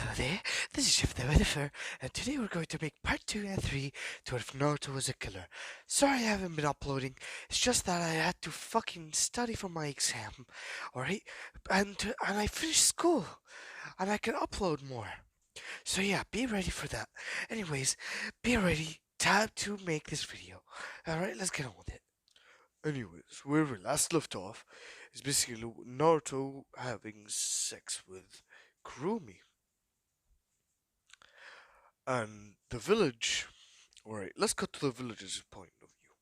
Hello there, this is If Whatifer, and today we're going to make part 2 and 3 to If Naruto was a killer. Sorry I haven't been uploading, it's just that I had to fucking study for my exam, alright? And I finished school, and I can upload more. So yeah, be ready for that. Anyways, be ready, time to make this video. Alright, let's get on with it. Anyways, where we last left off is basically Naruto having sex with Kurumi. And the village. Alright, let's cut to the village's point of view.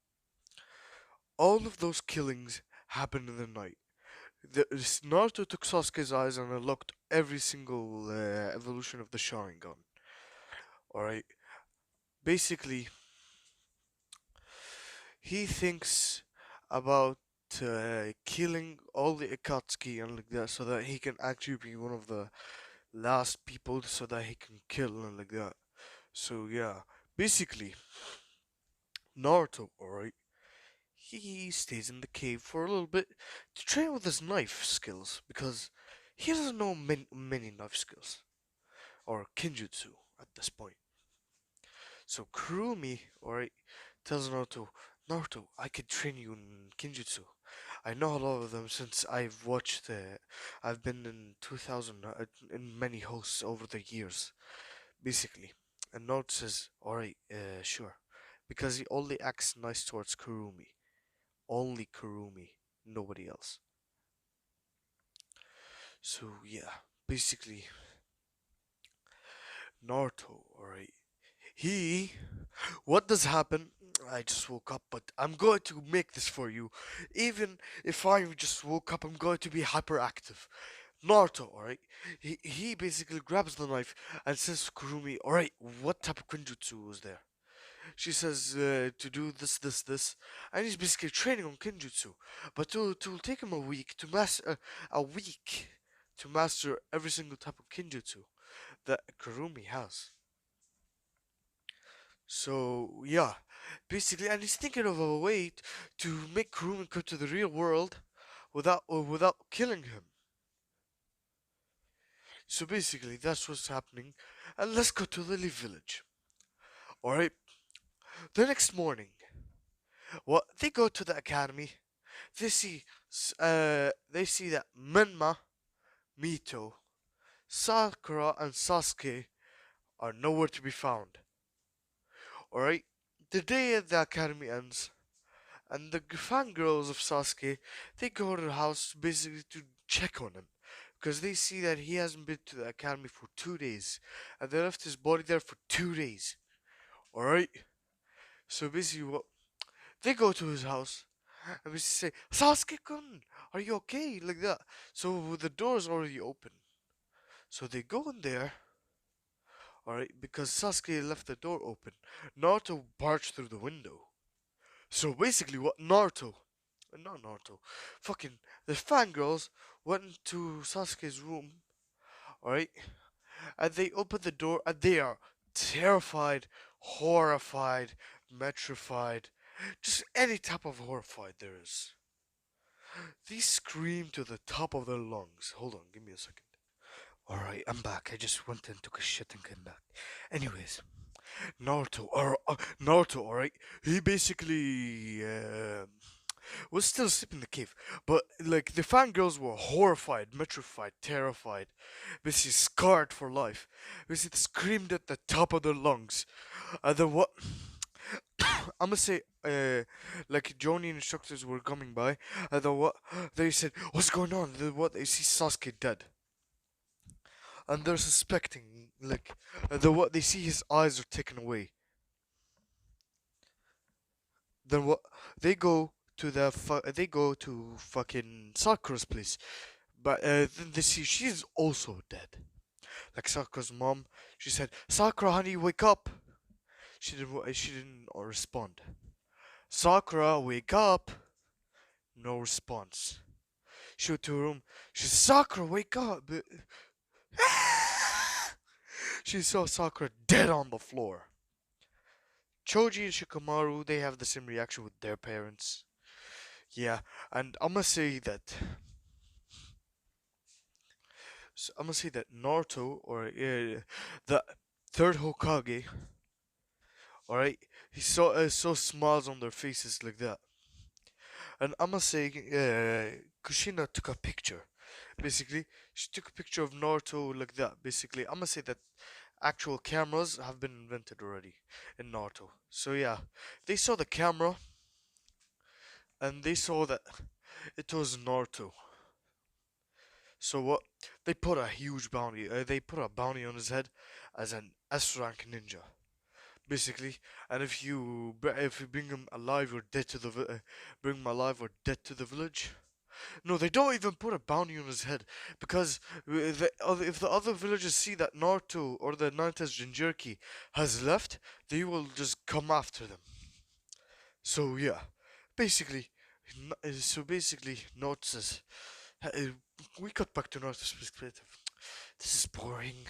All of those killings happened in the night. Naruto took Sasuke's eyes and unlocked every single evolution of the Sharingan. Alright, basically, he thinks about killing all the Akatsuki and like that so that he can actually be one of the last people so that he can kill and like that. So yeah, basically, Naruto, alright, he stays in the cave for a little bit to train with his knife skills because he doesn't know many knife skills or kinjutsu at this point. So Kurumi, alright, tells Naruto, I could train you in kinjutsu. I know a lot of them since I've been in 2000 in many hosts over the years, basically. And Naruto says, alright, sure, because he only acts nice towards Kurumi. Only Kurumi, nobody else. So yeah, basically Naruto, alright. He what does happen? I just woke up, but I'm going to make this for you. Even if I just woke up, I'm going to be hyperactive. Naruto, alright? He basically grabs the knife and says to Kurumi, alright, what type of Kenjutsu was there? She says to do this, and he's basically training on Kenjutsu. But to take him a week to master every single type of Kenjutsu that Kurumi has. So yeah, basically, and he's thinking of a way to make Kurumi come to the real world without killing him. So basically, that's what's happening. And let's go to Lily Village. All right. The next morning, they go to the academy. They see that Menma, Mito, Sakura, and Sasuke are nowhere to be found. Alright? The day at the academy ends, and the fangirls of Sasuke, they go to the house basically to check on him. Because they see that he hasn't been to the academy for 2 days. And they left his body there for 2 days. Alright? So basically they go to his house and basically say, Sasuke-kun, are you okay? Like that. So the door's already open. So they go in there, alright, because Sasuke left the door open. Naruto barged through the window. So basically, not Naruto, fucking the fangirls went to Sasuke's room, alright, and they opened the door and they are terrified, horrified, metrified, just any type of horrified there is. They scream to the top of their lungs. Hold on, give me a second. Alright, I'm back. I just went and took a shit and came back. Anyways, Naruto, alright? He basically was still asleep in the cave, but like the fangirls were horrified, metrified, terrified, basically scarred for life. Basically screamed at the top of their lungs. Then what? I'm gonna say, like Johnny instructors were coming by, and then what? They said, "What's going on?" Then what? They see Sasuke dead, and they're suspecting, like, what? They see his eyes are taken away. Then what? They go to fucking Sakura's place, but then they see she's also dead. Like Sakura's mom, she said, "Sakura, honey, wake up." She didn't respond. Sakura, wake up. No response. She went to her room. She said, Sakura, wake up. She saw Sakura dead on the floor. Choji and Shikamaru, they have the same reaction with their parents. Yeah, and I'm gonna say that So I'm gonna say that Naruto, or the third Hokage, alright, he saw smiles on their faces like that. And I'm gonna say Kushina took a picture. Basically, she took a picture of Naruto like that. Basically, I'm gonna say that actual cameras have been invented already in Naruto. So yeah, they saw the camera and they saw that it was Naruto. So what? They put a huge bounty. They put a bounty on his head as an S rank ninja, basically. And if you bring him alive or dead to bring him alive or dead to the village. No, they don't even put a bounty on his head because if the other villagers see that Naruto or the Nante's Jinjuriki has left, they will just come after them. So yeah, basically, Naruto says, "Hey, we got back to Naruto's perspective. This is boring.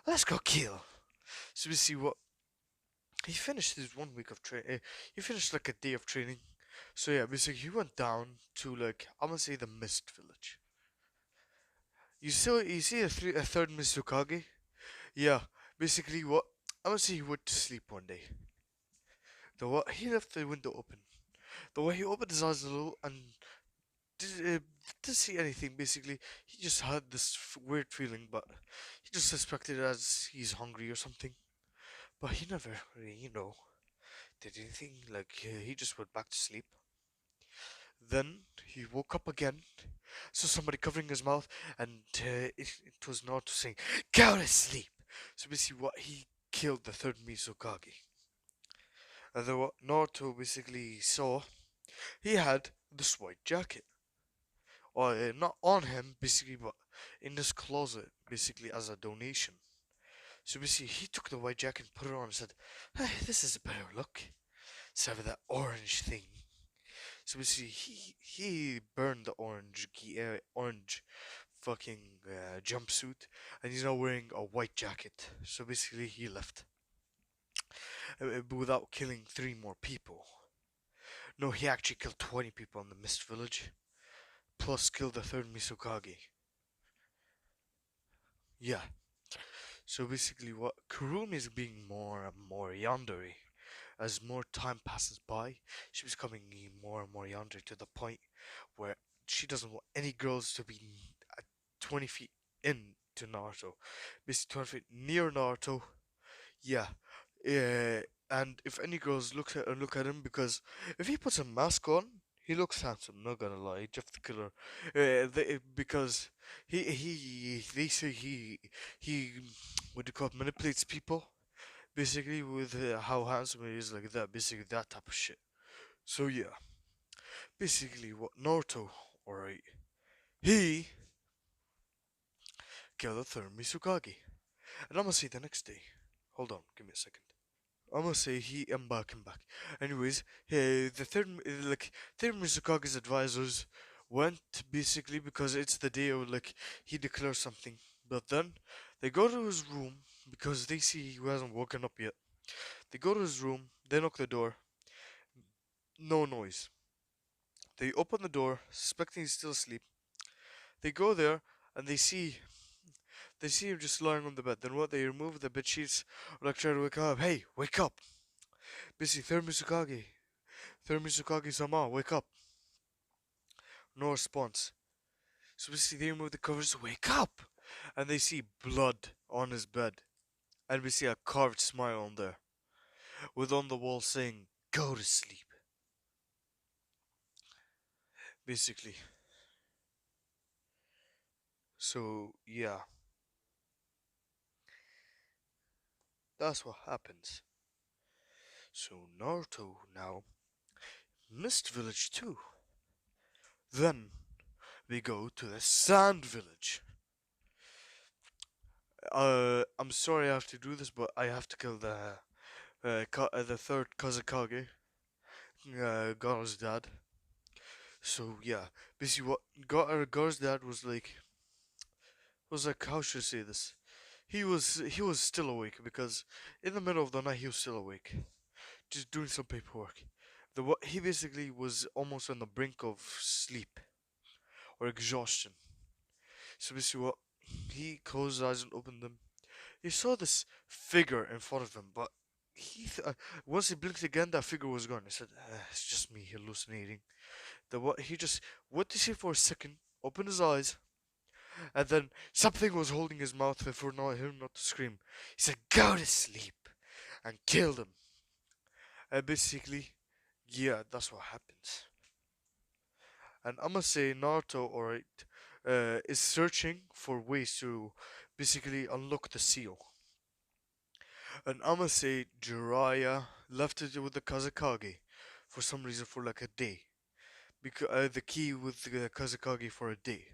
Let's go kill." So we see what he finished his 1 week of training. He finished like a day of training. So yeah, basically he went down to like I'm gonna say the Mist Village. You see a third Mizukage? Yeah, basically what I'm gonna say he went to sleep one day. The what he left the window open. The way he opened his eyes a little and didn't see anything. Basically, he just had this weird feeling, but he just suspected it as he's hungry or something. But he never, did anything. Like he just went back to sleep. Then he woke up again, saw somebody covering his mouth, and it was Naruto saying, "Go to sleep." So basically, what he killed the third Mizukage. And then what Naruto basically saw, he had this white jacket, or not on him basically, but in his closet basically as a donation. So basically, he took the white jacket and put it on and said, "Hey, this is a better look instead of that orange thing." So basically, he burned the orange fucking jumpsuit, and he's now wearing a white jacket. So basically, he left without killing three more people. No, he actually killed 20 people in the Mist Village, plus killed the third Misukage. Yeah. So basically, what Kurumi is being more and more yandere. As more time passes by, she was becoming more and more yandere to the point where she doesn't want any girls to be 20 feet in to Naruto. Basically, 20 feet near Naruto. Yeah. Yeah. And if any girls look at him, because if he puts a mask on, he looks handsome. Not gonna lie, Jeff the Killer. Because they say he what do you call it, manipulates people. Basically, with how handsome he is, like that. Basically, that type of shit. So yeah, basically, what Naruto, alright, he killed the third Misukage. And I'm gonna say the next day. Hold on, give me a second. I'm gonna say I'm back, I'm back. Anyways, the third Misukage's advisors went basically because it's the day of like he declares something. But then they go to his room because they see he hasn't woken up yet. They go to his room, they knock the door, no noise. They open the door, suspecting he's still asleep. They go there and they see him just lying on the bed. Then what? They remove the bed sheets, like try to wake up. Hey, wake up! Busy, third Misukage. Third Misukage sama, wake up. No response. So basically they remove the covers, wake up! And they see blood on his bed. And we see a carved smile on there. With on the wall saying, "Go to sleep." Basically. So yeah. That's what happens. So Naruto now Mist Village too. Then we go to the Sand Village. I'm sorry I have to do this, but I have to kill the third Kazakage, Garo's dad. So yeah, basically what Garo's dad was like, how should I say this? He was still awake because in the middle of the night he was still awake, just doing some paperwork. He basically was almost on the brink of sleep or exhaustion. So basically what he closed his eyes and opened them. He saw this figure in front of him, but once he blinked again, that figure was gone. He said, "It's just me hallucinating." The what he just went to see for a second, opened his eyes, and then something was holding his mouth for not him not to scream. He said, "Go to sleep," and killed him. And basically, yeah, that's what happens. And I'ma say Naruto, alright, is searching for ways to basically unlock the seal. And I'ma say Jiraiya left it with the Kazakage for some reason for like a day. Because the key with the Kazakage for a day.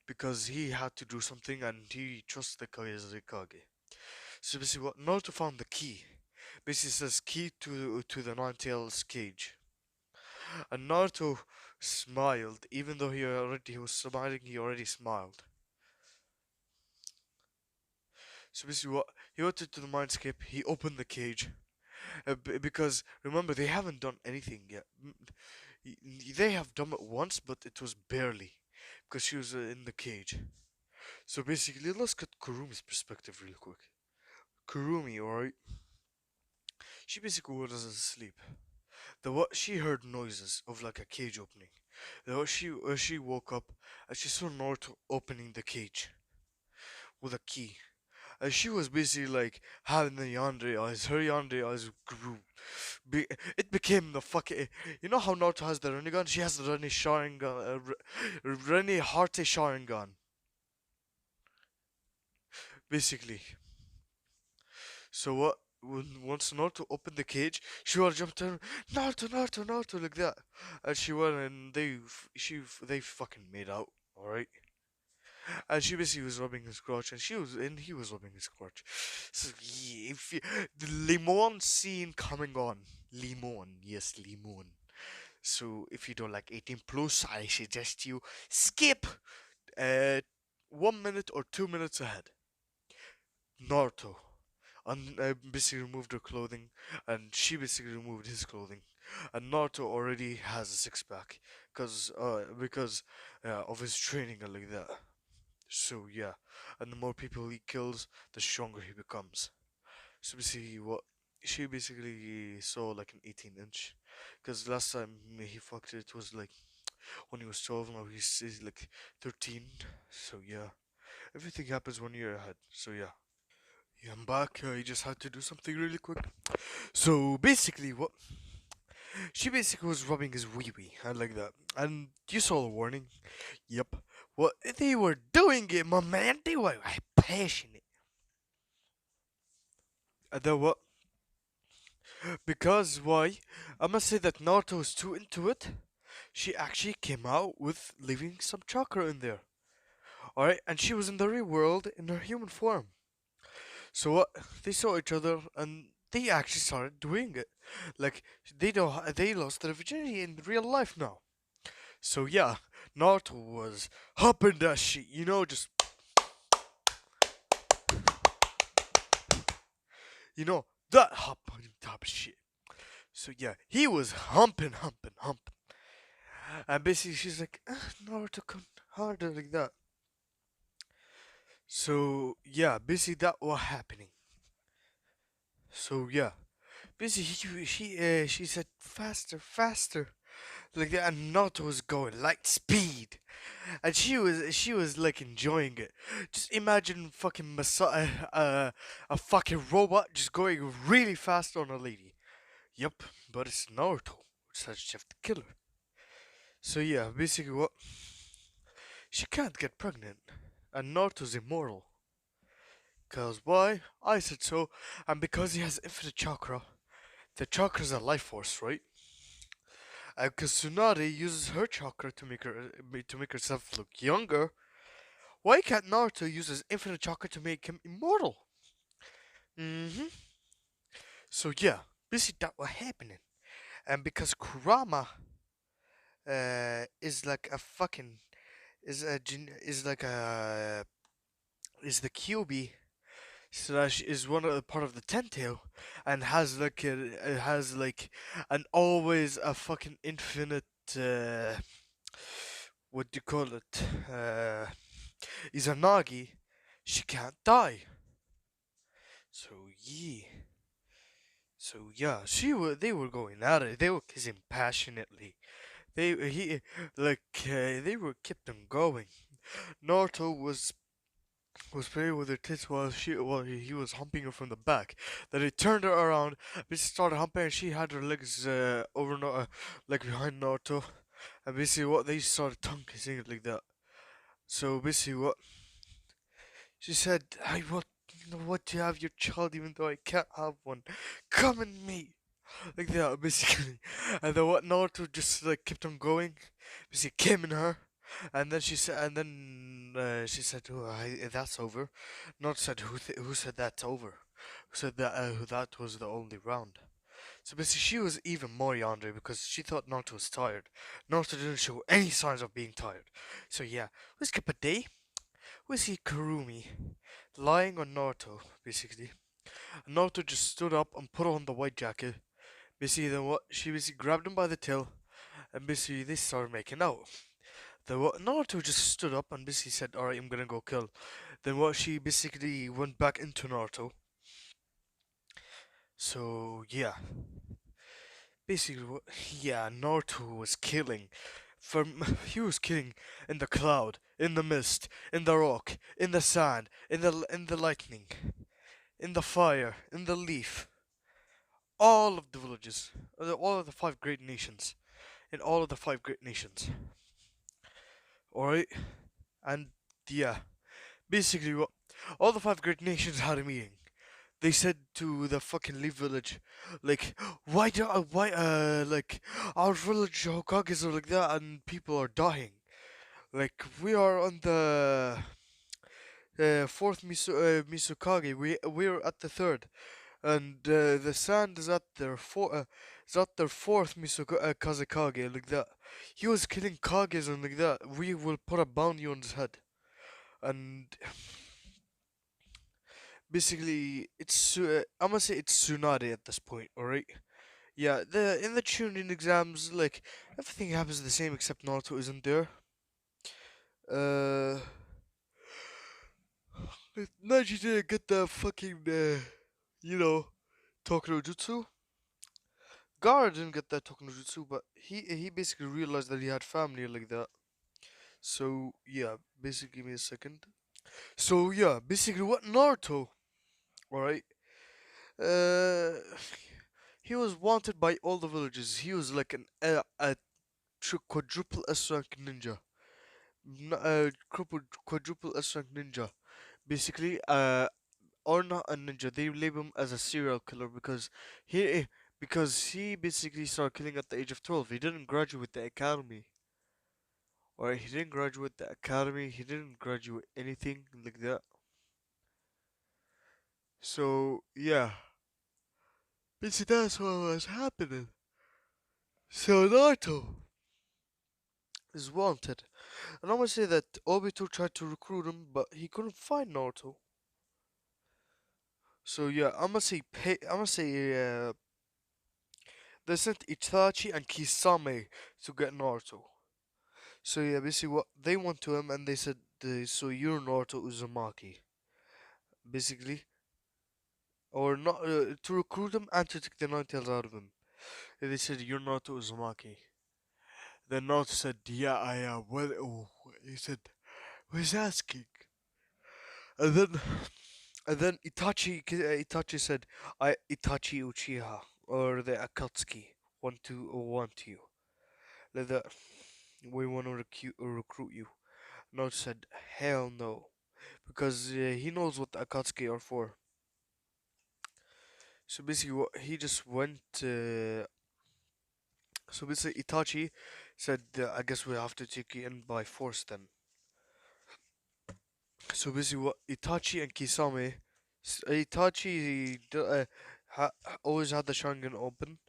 Because he had to do something and he trusts the Kazakage. So basically what Naruto found the key. Basically says key to the Nine Tails cage. And Naruto smiled, even though he was smiling, he already smiled. So basically, what he went into the mindscape, he opened the cage, because remember they haven't done anything yet. They have done it once, but it was barely, because she was in the cage. So basically, let's get Kurumi's perspective real quick. Kurumi, alright, she basically was asleep. The what she heard noises of like a cage opening. The what she woke up and she saw Naruto opening the cage with a key. And she was basically like having the yandere eyes. Her yandere eyes grew. It became the fucking. You know how Naruto has the Rinnegan? She has the Rene Sharingan. Rene Harte Sharingan. Basically. So what? Once Naruto opened the cage, she would jump to Naruto, Naruto, Naruto, like that. And she went and they fucking made out. Alright? And she basically was rubbing his crotch, and he was rubbing his crotch. So yeah, the limon scene coming on, limon, yes, limon. So if you don't like 18 plus, I suggest you skip uh 1 minute or 2 minutes ahead. Naruto. And basically removed her clothing, and she basically removed his clothing. And Naruto already has a six pack, because of his training and like that. So yeah, and the more people he kills, the stronger he becomes. So basically, what she basically saw like an 18-inch, because last time he fucked it was like when he was 12. Now he's like 13. So yeah, everything happens 1 year ahead. So yeah. Yeah, I'm back. I just had to do something really quick. So basically, what she basically was rubbing his wee wee and like that, and you saw the warning. Yep. What they were doing it, my man. They were passionate. And then what? Because why? I must say that Naruto was too into it. She actually came out with leaving some chakra in there. Alright, and she was in the real world in her human form. So what? They saw each other and they actually started doing it. Like they lost their virginity in real life now. So yeah, Naruto was hopping that shit, just that hopping top shit. So yeah, he was humping, humping, humping. And basically she's like, Naruto, come harder like that. So yeah, basically that was happening. So yeah, basically she said faster, faster, like that, and Naruto was going light speed, and she was like enjoying it. Just imagine fucking a fucking robot just going really fast on a lady. Yep, but it's Naruto, so I just have to kill her. So yeah, basically what she can't get pregnant, and Naruto's immortal. Cause why? I said so, and because he has infinite chakra. The chakra's a life force, right? Because Tsunade uses her chakra to make herself look younger. Why can't Naruto use his infinite chakra to make him immortal? Mm-hmm. So yeah, basically that was happening, and because Kurama is like a fucking is like a is the QB slash is one of the part of the ten tail, and has like it has like an always a fucking infinite what do you call it Izanagi, she can't die. So yeah, they were going at it. They were kissing passionately. They were kept them going. Naruto was playing with her tits while he was humping her from the back. Then he turned her around, basically started humping, and she had her legs like behind Naruto, and basically what they started tongue kissing it like that. So basically what she said, I want to have your child even though I can't have one. Come in me. Like that, basically. And then what Naruto just like kept on going. Basically came in her. She said, oh, that's over. Naruto said, who said that's over? Who said that was the only round? So basically she was even more yandere because she thought Naruto was tired. Naruto didn't show any signs of being tired. So yeah, we skip a day. We see Kurumi lying on Naruto, basically. Naruto just stood up and put on the white jacket. Basically, then what? She basically grabbed him by the tail, and basically they started making out. Then what? Naruto just stood up and basically said, "Alright, I'm gonna go kill." Then what? She basically went back into Naruto. So yeah, basically, yeah, Naruto was killing. He was killing in the cloud, in the mist, in the rock, in the sand, in the lightning, in the fire, in the leaf. All of the villages, all of the five great nations, in all of the five great nations. Alright? And yeah, basically, what all the five great nations had a meeting. They said to the fucking Leaf village, like, like, our village Hokages are like that and people are dying. Like, we are on the fourth Misukage, we're at the third. And the sand is at their fourth Kazekage, like that. He was killing Kages and like that. We will put a bounty on his head. And basically, I'm gonna say it's Tsunade at this point, alright? Yeah, in the Chunin exams, like, everything happens the same except Naruto isn't there. Uh, Neji didn't get the fucking, you know, Tokyo Jutsu. Gara didn't get that Tokyo Jutsu, but he basically realized that he had family like that. So yeah, basically give me a second. So yeah, basically what Naruto, alright? Uh, he was wanted by all the villages. He was like a quadruple S rank ninja. Quadruple S rank ninja. Basically, or not a ninja. They label him as a serial killer because he basically started killing at the age of 12. He didn't graduate the academy. Alright, he didn't graduate the academy. He didn't graduate anything like that. So yeah, basically that's what was happening. So Naruto is wanted, and I'm gonna say that Obito tried to recruit him, but he couldn't find Naruto. So yeah, I'm gonna say they sent Itachi and Kisame to get Naruto. So yeah, basically what they went to him and they said, "So you're Naruto Uzumaki, basically, or not to recruit him and to take the nine tails out of him." And they said, "You're Naruto Uzumaki." Then Naruto said, "Yeah, I am." Well, oh, he said, "Who's asking?" And then Itachi said, "I Itachi Uchiha or the Akatsuki want you. Like that, we want to recruit you." Naruto said, "Hell no," because he knows what the Akatsuki are for. So basically, he just went. So basically, Itachi said, "I guess we have to take you in by force then." So basically, what Itachi and Kisame, Itachi ha, always had the Sharingan open,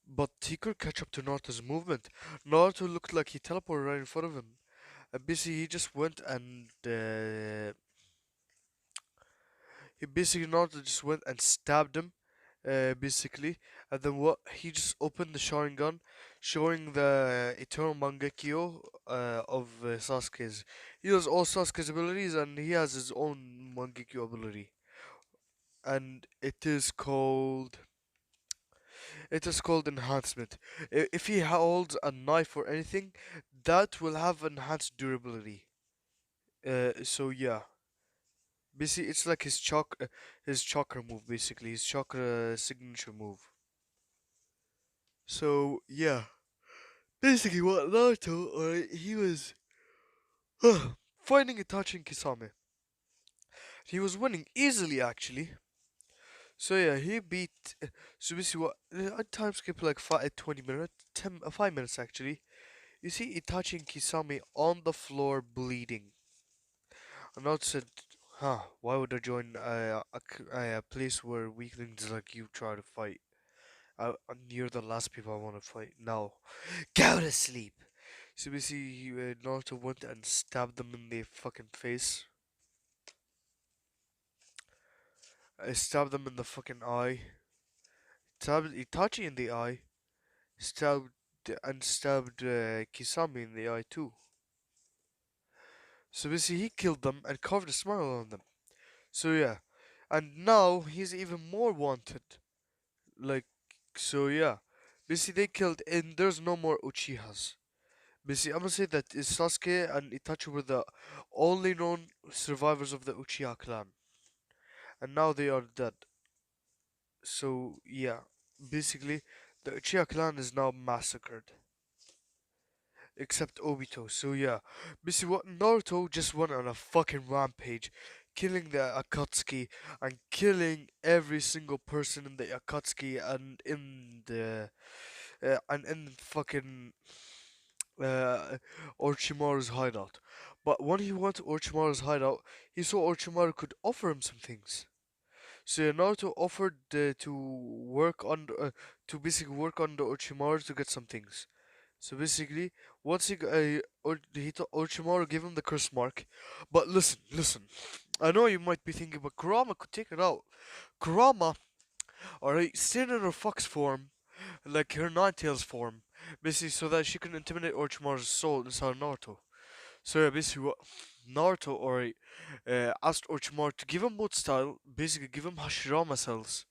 but he could catch up to Naruto's movement. Naruto looked like he teleported right in front of him. And basically, he just went and he basically Naruto just went and stabbed him. basically. And then what? He just opened the Sharingan, showing the Eternal Mangekyo of Sasuke's. He has all Sasuke's abilities, and he has his own Mangekyo ability. And it is called enhancement. If he holds a knife or anything, that will have enhanced durability. So yeah, basically it's like his chakra move, basically his chakra signature move. So yeah, basically what Naruto, he was finding Itachi and Kisame. He was winning easily actually. So yeah, he beat. So basically what? I time skip like 20 minutes, 5 minutes actually. You see Itachi and Kisame on the floor bleeding. Naruto said, "Huh? Why would I join a place where weaklings like you try to fight? You're the last people I want to fight. Now, go to sleep." So basically, Naruto went and stabbed them in the fucking face. I stabbed them in the fucking eye. Stabbed Itachi in the eye. Stabbed Kisame in the eye too. So basically, he killed them and carved a smile on them. So yeah, and now he's even more wanted. Like, so yeah. Basically, they killed, and there's no more Uchihas. Basically, I'm gonna say that Sasuke and Itachi were the only known survivors of the Uchiha clan, and now they are dead. So yeah, basically, the Uchiha clan is now massacred, except Obito. So yeah, basically, what Naruto just went on a fucking rampage, killing the Akatsuki and killing every single person in the Akatsuki and in fucking Orochimaru's hideout. But when he went to Orochimaru's hideout, he saw Orochimaru could offer him some things. So yeah, Naruto offered to basically work on the Orochimaru to get some things. So basically, once Orochimaru gave him the curse mark. But listen, listen. I know you might be thinking, but Kurama could take it out. Kurama, alright, stayed in her fox form, like her Ninetales form, basically so that she can intimidate Orochimaru's soul inside Naruto. So yeah, basically what Naruto or asked Orochimaru to give him Mood Style, basically give him Hashirama cells,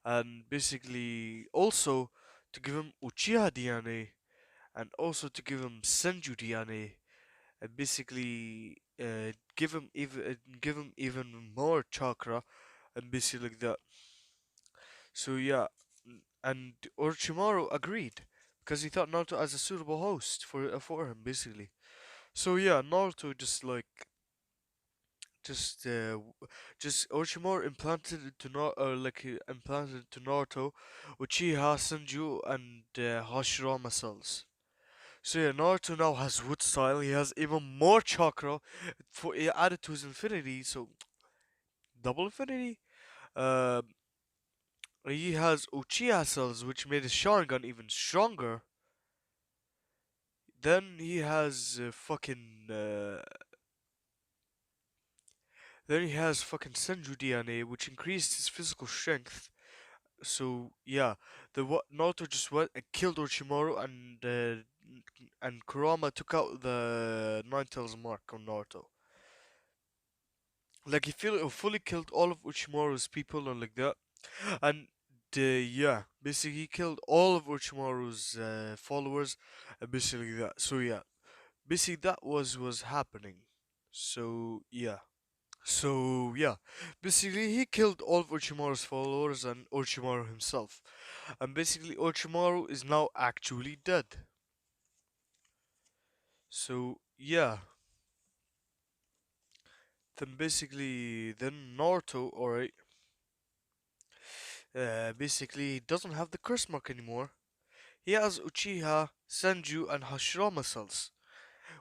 and basically also to give him Uchiha DNA, and also to give him Senju DNA, and basically give him even more chakra, and basically like that. So yeah, and Orochimaru agreed because he thought Naruto as a suitable host for him, basically. So yeah, Naruto just uh, w- just Orochimaru implanted to Naruto Uchiha, Senju, and Hashirama cells. So yeah, Naruto now has Wood Style. He has even more chakra for added to his infinity. So double infinity. Uh, he has Uchiha cells, which made his Sharingan even stronger. Then he has then he has fucking Senju DNA, which increased his physical strength. So yeah, the what Naruto just went and killed Orochimaru, and Kurama took out the Ninetales mark on Naruto. Like he fully killed all of Orochimaru's people and like that, and yeah, basically he killed all of Orochimaru's followers, and basically that. So yeah, basically that was happening. So yeah. So yeah, basically he killed all of Orochimaru's followers and Orochimaru himself, and basically Orochimaru is now actually dead. So yeah, then Naruto, alright, basically doesn't have the curse mark anymore. He has Uchiha, Senju, and Hashirama cells,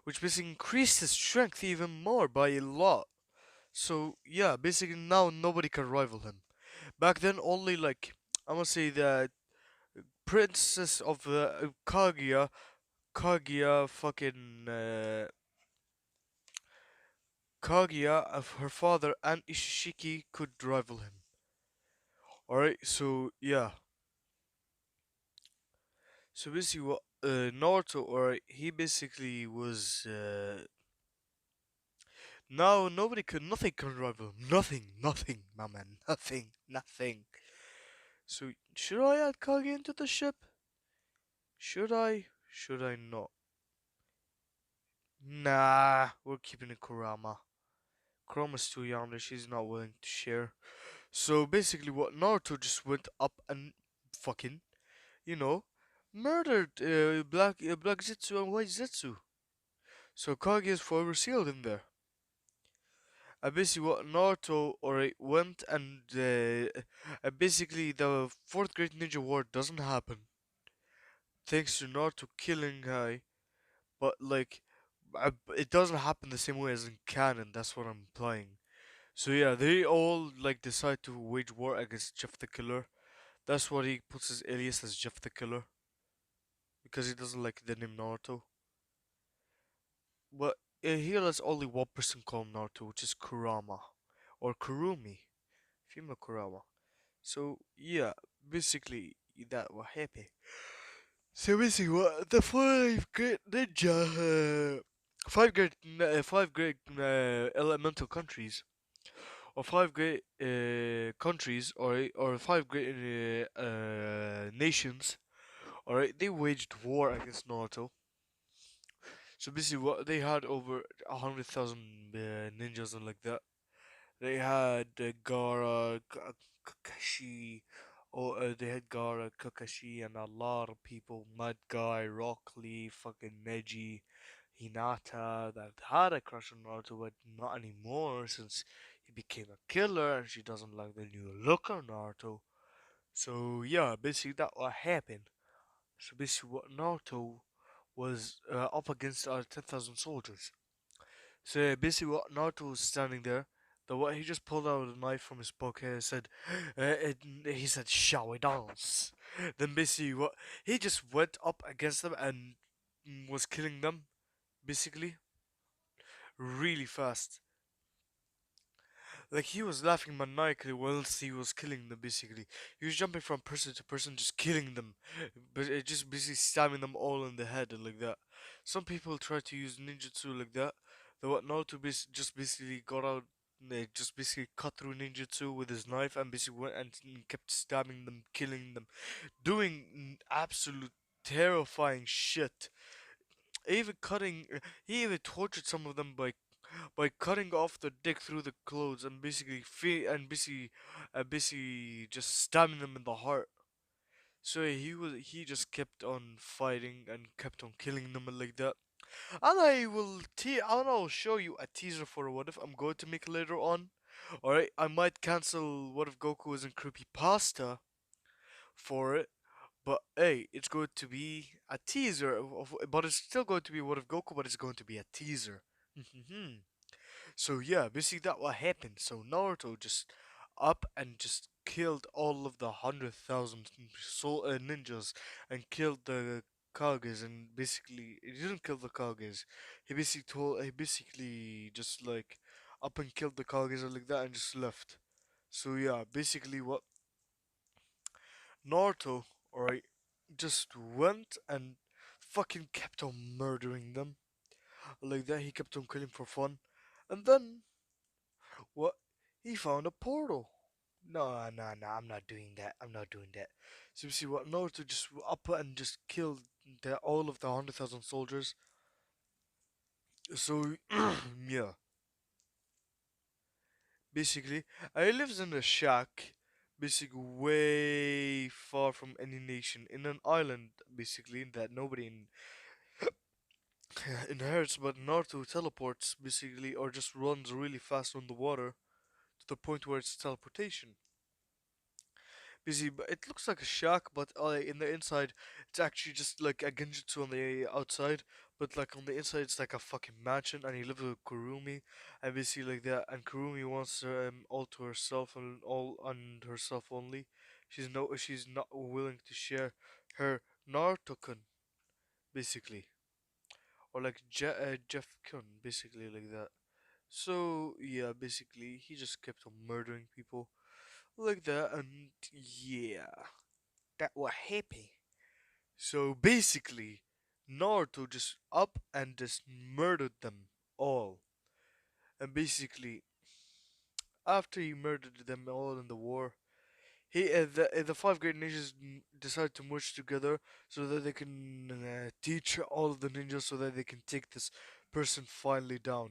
which basically increased his strength even more by a lot. So yeah, basically now nobody can rival him. Back then, only like I'm gonna say the princess of Kaguya, Kaguya of her father and Ishishiki could rival him. Alright, so yeah. So basically what Naruto, alright, he basically was no, nobody could, nothing could rival him. Nothing, my man. Nothing. So, should I add Kage into the ship? Should I? Should I not? Nah, we're keeping it Kurama. Kurama's too young that she's not willing to share. So basically, what Naruto just went up and fucking, you know, murdered Black Zetsu and White Zetsu. So Kage is forever sealed in there. Basically, what Naruto alright went and basically the fourth great ninja war doesn't happen thanks to Naruto killing Kai, but like it doesn't happen the same way as in canon. That's what I'm implying. So yeah, they all like decide to wage war against Jeff the Killer. That's what he puts his alias as, Jeff the Killer, because he doesn't like the name Naruto. But here there's only one person called Naruto, which is Kurama or Kurumi, female Kurama. So yeah, basically that what happened. So basically, what the five great elemental countries, or five great countries, or five great nations. All right, they waged war against Naruto. So basically, what they had over 100,000 ninjas and like that. They had Kakashi. Oh, they had Gara, Kakashi, and a lot of people. Mad Guy, Rock Lee, fucking Neji, Hinata, that had a crush on Naruto, but not anymore since he became a killer and she doesn't like the new look of Naruto. So yeah, basically that what happened. So basically, what Naruto was up against are 10,000 soldiers. So yeah, basically, what Naruto was standing there, the what he just pulled out a knife from his pocket and said, he said, "Shall we dance?" Then basically, what he just went up against them and was killing them, basically, really fast. Like he was laughing maniacally whilst he was killing them. Basically, he was jumping from person to person, just killing them, but just basically stabbing them all in the head and like that. Some people try to use ninjutsu like that. The what Naruto just basically got out, just basically cut through ninjutsu with his knife and basically went and kept stabbing them, killing them, doing absolute terrifying shit. Even cutting, he even tortured some of them by cutting off the dick through the clothes and basically basically just stabbing them in the heart. So he just kept on fighting and kept on killing them and like that. And I'll show you a teaser for what if I'm going to make later on. Alright, I might cancel what if Goku is in creepy pasta for it. But hey, it's going to be a teaser, but it's still going to be what if Goku, but it's going to be a teaser. So yeah, basically that what happened. So Naruto just up and just killed all of the 100,000 ninjas and killed the Kages, and basically he didn't kill the Kages. He basically just like up and killed the Kages and like that and just left. So yeah, basically what Naruto, alright, just went and fucking kept on murdering them. Like that he kept on killing for fun. And then what? He found a portal. No, I'm not doing that. I'm not doing that. So you see what? Naruto just up and just killed all of the 100,000 soldiers. So, yeah. Basically, I lives in a shack, basically way far from any nation, in an island, basically, that nobody inherits, but Naruto teleports, basically, or just runs really fast on the water to the point where it's teleportation. Busy, but it looks like a shack, but in the inside, it's actually just like a genjutsu on the outside, but like on the inside, it's like a fucking mansion, and he lives with Kurumi, and basically like that, and Kurumi wants all to herself and all on herself only. She's not willing to share her Naruto-kun, basically, or like Jeff-kun, basically like that. So yeah, basically he just kept on murdering people. like that, and yeah, that what happened. So basically, Naruto just up and just murdered them all. And basically, after he murdered them all in the war, the five great ninjas decide to merge together so that they can teach all of the ninjas so that they can take this person finally down.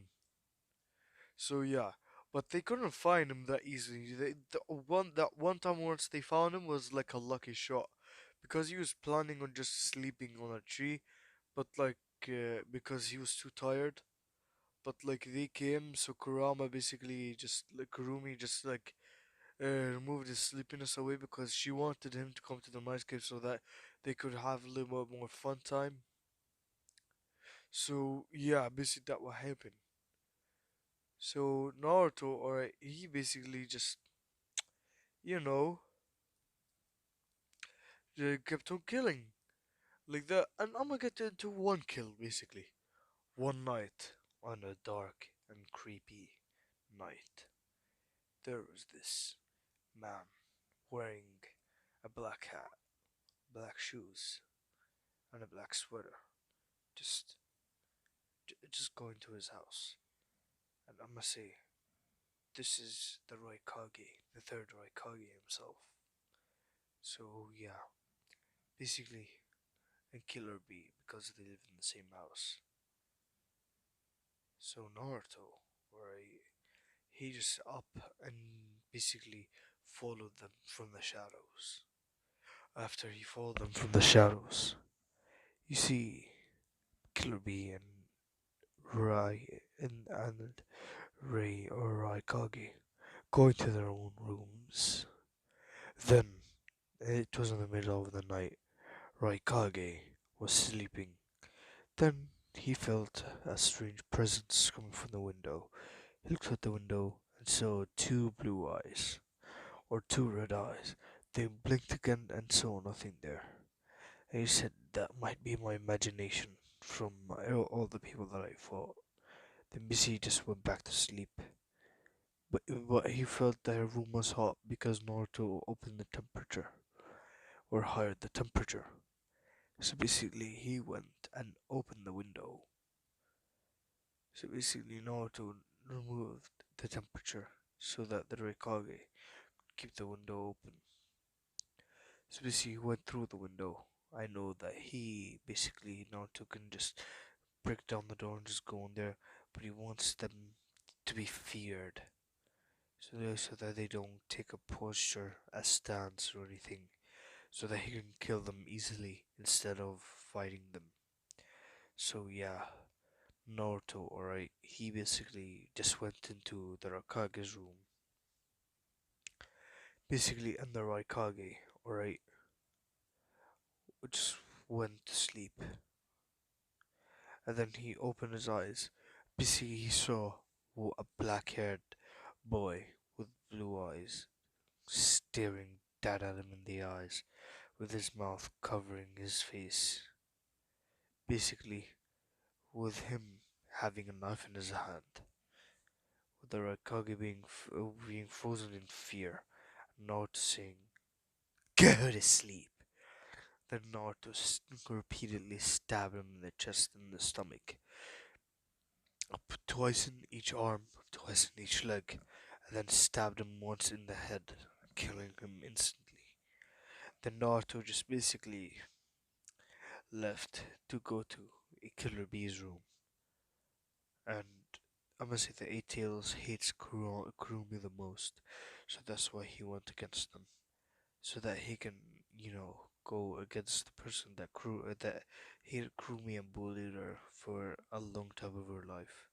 So yeah, but they couldn't find him that easily. The one time once they found him was like a lucky shot, because he was planning on just sleeping on a tree, but like because he was too tired. But like they came, so Kurama basically just like Kurumi just like removed his sleepiness away because she wanted him to come to the Mice Cave so that they could have a little bit more fun time. So yeah, basically that what happened. So Naruto, alright, he basically just you know kept on killing like that, and I'm gonna get into one kill basically. One night on a dark and creepy night, there was this man wearing a black hat, black shoes, and a black sweater, just just going to his house. And I must say, this is the Raikage, the third Raikage himself. So yeah, basically, and Killer Bee because they live in the same house. So Naruto, right, he just up and basically followed them from the shadows. After he followed them from the shadows, you see Killer Bee and Rai and Ray or Raikage going to their own rooms. Then, it was in the middle of the night. Raikage was sleeping. Then he felt a strange presence coming from the window. He looked at the window and saw two blue eyes, or two red eyes. They blinked again and saw nothing there. And he said, that might be my imagination from all the people that I fought. Then Missy just went back to sleep. But he felt that her room was hot because Naruto opened the temperature, or higher the temperature. So basically, he went and opened the window. So basically, Naruto removed the temperature so that the Raikage keep the window open. So basically, he went through the window. I know that he basically Naruto can just break down the door and just go in there, but he wants them to be feared, so that they don't take a posture, a stance, or anything, so that he can kill them easily instead of fighting them. So yeah, Naruto, alright, he basically just went into the Rakage's room. Basically, and the Raikage, alright, just went to sleep. And then he opened his eyes. Basically, he saw a black haired boy with blue eyes staring dead at him in the eyes, with his mouth covering his face. Basically, with him having a knife in his hand, with the Raikage being frozen in fear, Naruto saying, "Go to sleep." Then Naruto repeatedly stabbed him in the chest and the stomach, up twice in each arm, twice in each leg, and then stabbed him once in the head, killing him instantly. Then Naruto just basically left to go to a Killer Bee's room, and I must say the Eight Tails hates Kurumi the most, so that's why he went against them, so that he can, go against the person that hated Kurumi and bullied her for a long time of her life.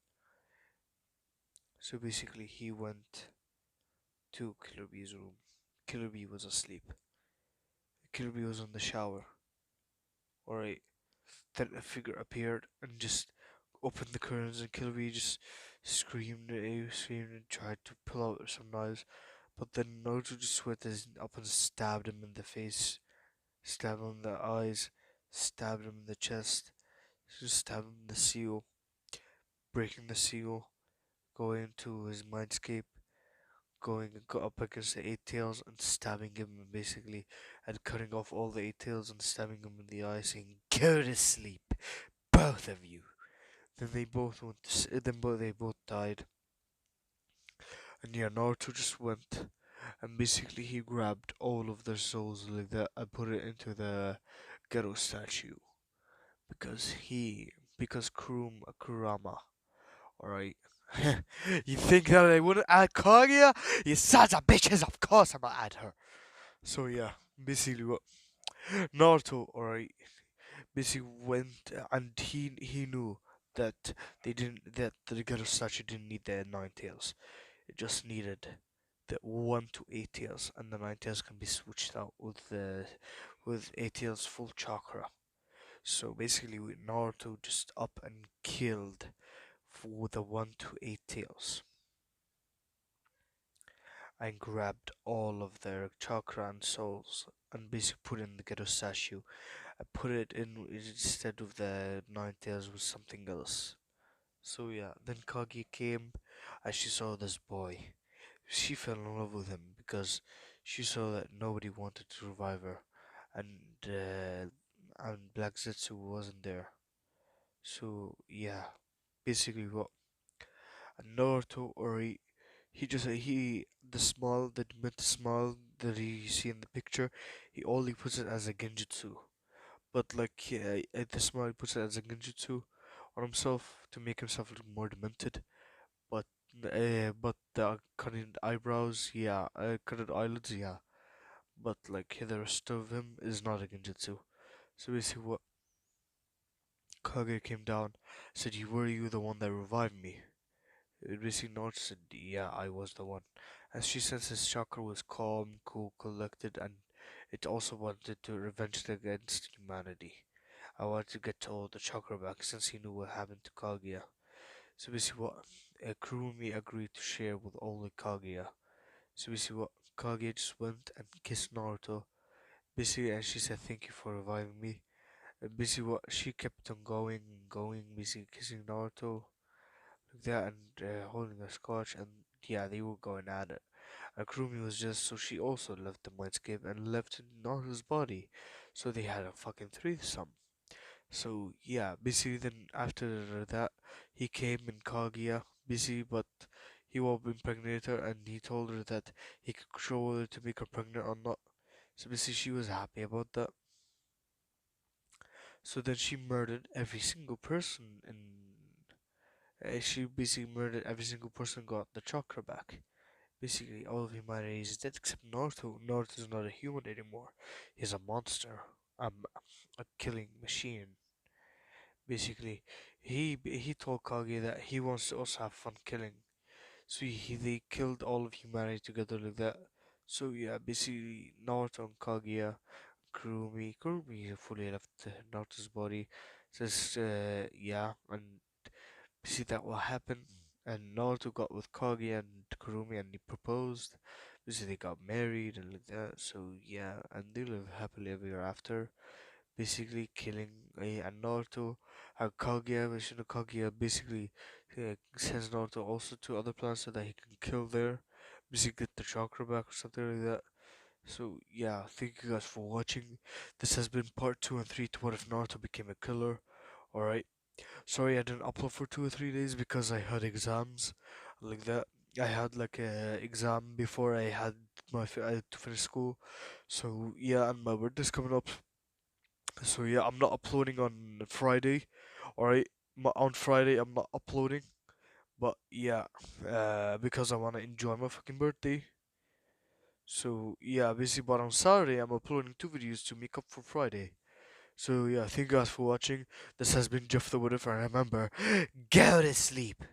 So basically, he went to Killer Bee's room. Killer Bee was asleep. Killer Bee was in the shower. Alright, then a figure appeared and just opened the curtains, and Killer Bee just screamed and tried to pull out some knives. But then Naruto just went up and stabbed him in the face, stabbed him in the eyes, stabbed him in the chest, just stabbed him in the seal, breaking the seal, going into his mindscape, going and got up against the eight tails and stabbing him basically, and cutting off all the eight tails and stabbing him in the eye, saying, "Go to sleep, both of you." Then they both went. They both died, and yeah, Naruto just went and basically he grabbed all of their souls like that and put it into the ghetto statue because Kurama. Alright. You think that I wouldn't add Kaguya? You sons of bitches, of course I'm gonna add her. So yeah, basically what Naruto, alright, basically went and he knew that that the Getter statue didn't need the nine tails. It just needed the one to eight tails, and the nine tails can be switched out with eight tails full chakra. So basically, Naruto just up and killed for the one to eight tails and grabbed all of their chakra and souls and basically put in the Geto statue. I put it in instead of the nine tails with something else. So yeah, then Kagi came and she saw this boy. She fell in love with him because she saw that nobody wanted to revive her, and Black Zetsu wasn't there. So yeah, basically what Naruto or he just he the smile the mental smile that you see in the picture, he only puts it as a genjutsu. But like yeah, the smile he puts it as a genjutsu on himself to make himself look more demented. But but the cutting eyebrows, yeah, cutted eyelids, yeah. But like the rest of him is not a genjutsu. So basically, what Kage came down, said, "You were you the one that revived me?" Basically, Naruto said, "Yeah, I was the one." And she sensed his chakra was calm, cool, collected, and it also wanted to revenge against humanity. I wanted to get all the chakra back since he knew what happened to Kaguya. So basically, what Kurumi agreed to share with only Kaguya. So basically, what Kaguya just went and kissed Naruto. Basically, and she said, "Thank you for reviving me." And basically, what she kept on going and going, basically kissing Naruto like that and holding a scotch, and yeah, they were going at it. And Kurumi was just so she also left the mindscape and left Naruto's body, so they had a fucking threesome. So yeah, basically then after that he came in Kaguya, busy, but he won't impregnate her, and he told her that he could control whether to make her pregnant or not. So basically she was happy about that. So then she murdered every single person, and she basically murdered every single person, got the chakra back. Basically all of humanity is dead except Naruto. Naruto is not a human anymore. He's a monster, a killing machine. Basically, he told Kage that he wants to also have fun killing. So they killed all of humanity together like that. So yeah, basically Naruto and Kaguya, Kurumi fully left Naruto's body. Says yeah, and basically that will happen. And Naruto got with Kaguya and Kurumi and he proposed. Basically they got married and like that. So yeah, and they live happily ever after, basically killing and Naruto. Kaguya, Mishino Kaguya basically sends Naruto also to other planets so that he can kill there, basically get the chakra back or something like that. So yeah, thank you guys for watching. This has been part 2 and 3 to What If Naruto Became a Killer. Alright, sorry I didn't upload for 2 or 3 days because I had exams like that. I had like a exam before I had I had to finish school. So yeah, and my birthday's coming up. So yeah, I'm not uploading on Friday. Alright, on Friday I'm not uploading. But yeah, because I wanna enjoy my fucking birthday. So yeah, basically, but on Saturday I'm uploading 2 videos to make up for Friday. So yeah, thank you guys for watching. This has been Jeff the Whatifer, and remember, go to sleep.